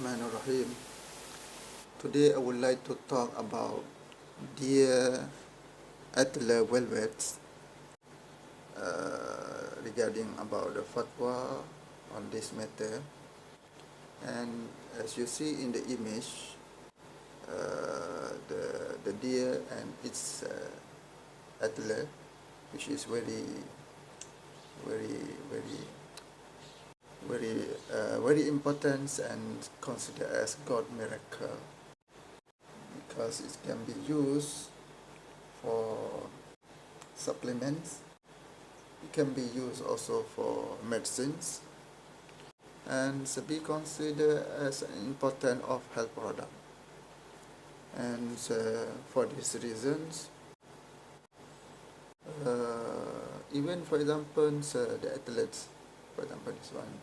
Bismillahirrahmanirrahim. Today I would like to talk about deer antler velvets regarding about the fatwa on this matter. And as you see in the image, the deer and its antler, which is very very very very important and considered as God miracle, because it can be used for supplements. It can be used also for medicines and be considered as an important of health product. And for these reasons, even for example, the athletes, for example, this one,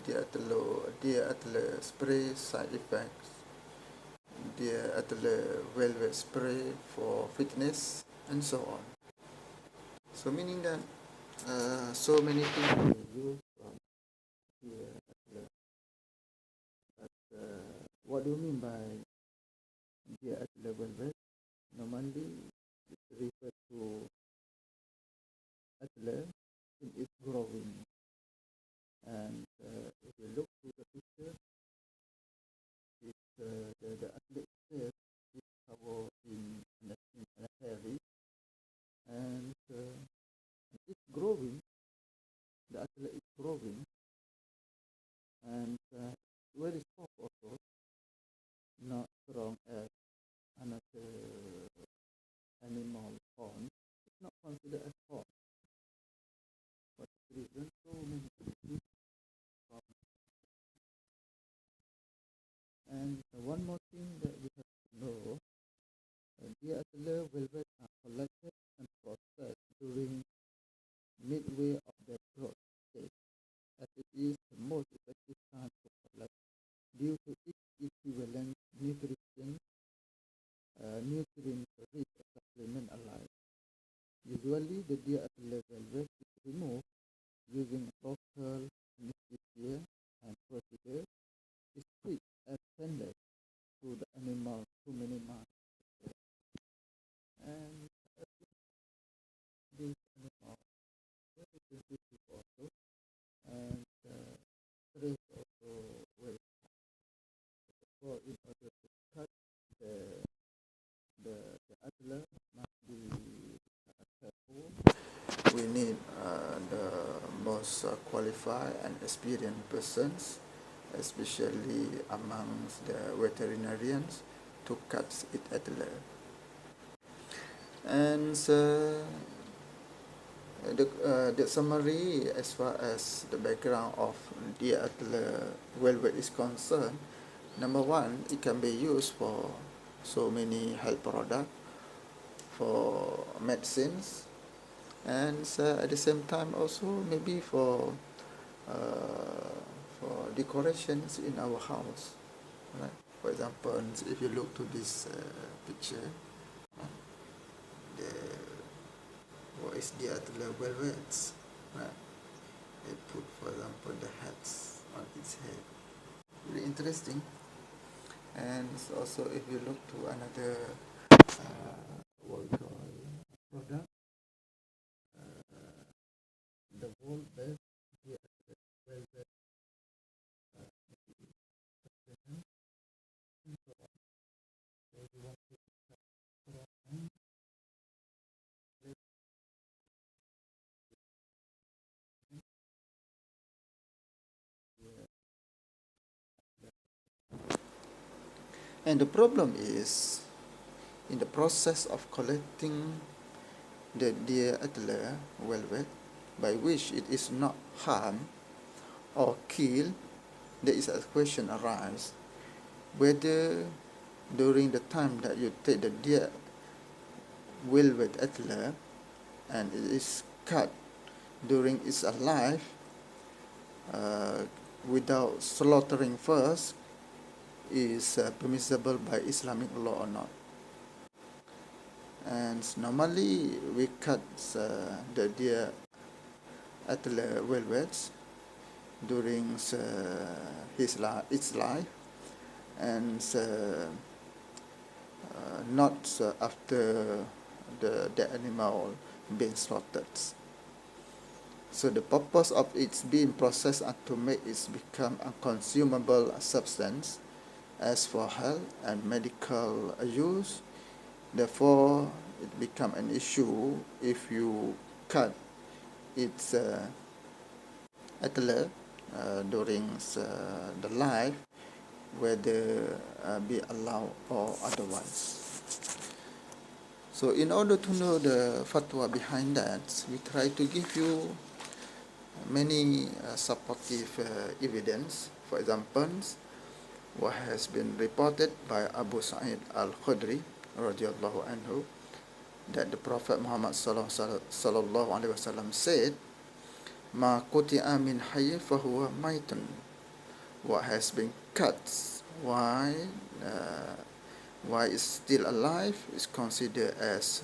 the athlete spray side effects, the athlete velvet spray for fitness, and so on. So meaning that so many things can be used from the athlete. But what do you mean by the athlete velvet? Normally, it refers to athlete in its growing. And if you look to the picture, the athlete itself is covered in a hairy, and it's growing. The athlete is growing, and very soft also, not strong as another animal horn. It's not considered as horn. For this reason, so many species from. And one more thing that we have to know, the antler velvet are collected and processed during midway of their growth stage, as it is the most effective time to collect due to its equivalent nutrient-rich supplement alive. Usually, the deer antler velvet is removed using local anesthesia, and procedure is quick and painless to the animal to minimize stress. And this animal very sensitive also, and stress also very high. So in order to cut the antler must be careful. We need the most qualified and experienced persons, especially amongst the veterinarians, to cut it antler. And the summary as far as the background of the antler velvet is concerned. Number one, it can be used for so many health products, for medicines, and at the same time also maybe for decorations in our house, right? For example, if you look to this picture, what is the antler velvets, right? They put, for example, the hats on its head. Really interesting. And also, if you look to another what we call product, the whole best the velvet supplement, and so on. So you want to and and the problem is, in the process of collecting the deer antler velvet, by which it is not harmed or killed, there is a question arise whether during the time that you take the deer velvet antler and it is cut during its life without slaughtering first is permissible by Islamic law or not. And normally we cut the deer antler velvets during its life, and not after the animal being slaughtered. So the purpose of its being processed are to make it become a consumable substance as for health and medical use. Therefore, it become an issue if you cut its antler during the life, whether be allowed or otherwise. So in order to know the fatwa behind that, we try to give you many supportive evidence. For example, what has been reported by Abu Sa'id al-Khudri radhiyallahu anhu, that the Prophet Muhammad sallallahu alaihi wasallam said, "Ma quti'a min hayy fahuwa maitun." What has been cut while it's still alive is considered as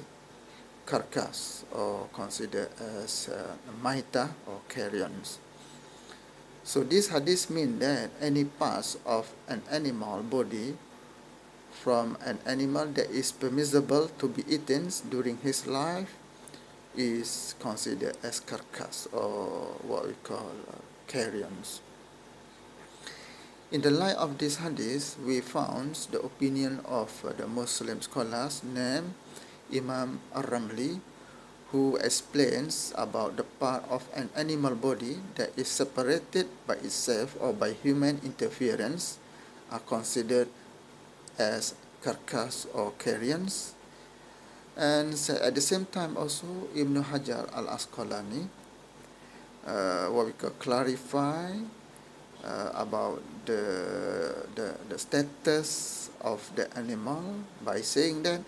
carcass or considered as maita or carrions. So this hadith means that any parts of an animal body from an animal that is permissible to be eaten during his life is considered as carcass, or what we call carrions. In the light of this hadith, we found the opinion of the Muslim scholars named Imam Ar-Ramli, who explains about the part of an animal body that is separated by itself or by human interference are considered as carcass or carrions. And at the same time also Ibn Hajar al-Asqalani what we call clarify about the status of the animal by saying that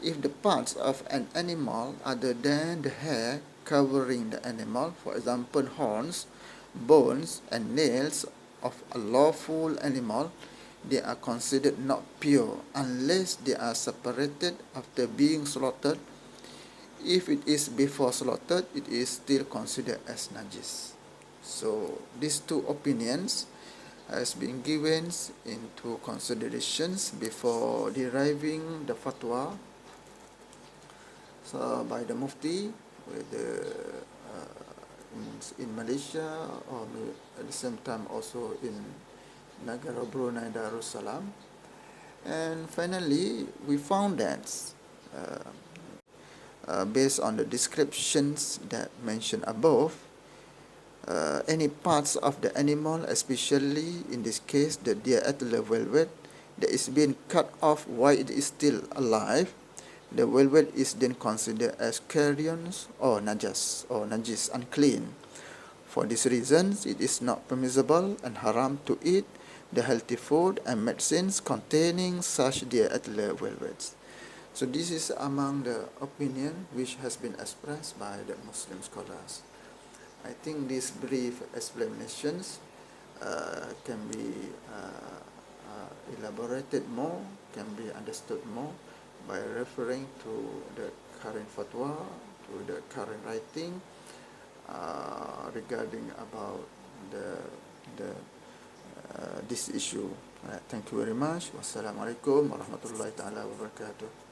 if the parts of an animal other than the hair covering the animal, for example horns, bones and nails of a lawful animal, they are considered not pure unless they are separated after being slaughtered. If it is before slaughtered, it is still considered as najis. So these two opinions has been given into considerations before deriving the fatwa by the Mufti, whether in Malaysia or at the same time also in Negara Brunei Darussalam. And finally, we found that based on the descriptions that mentioned above, any parts of the animal, especially in this case the deer antler velvet, that is being cut off while it is still alive, the velvet is then considered as carrions or najis, unclean. For these reasons, it is not permissible and haram to eat the healthy food and medicines containing such deer antler velvets. So this is among the opinion which has been expressed by the Muslim scholars. I think these brief explanations can be elaborated more, can be understood more by referring to the current fatwa, to the current writing regarding about this issue. Thank you very much. Wassalamualaikum warahmatullahi taala wabarakatuh.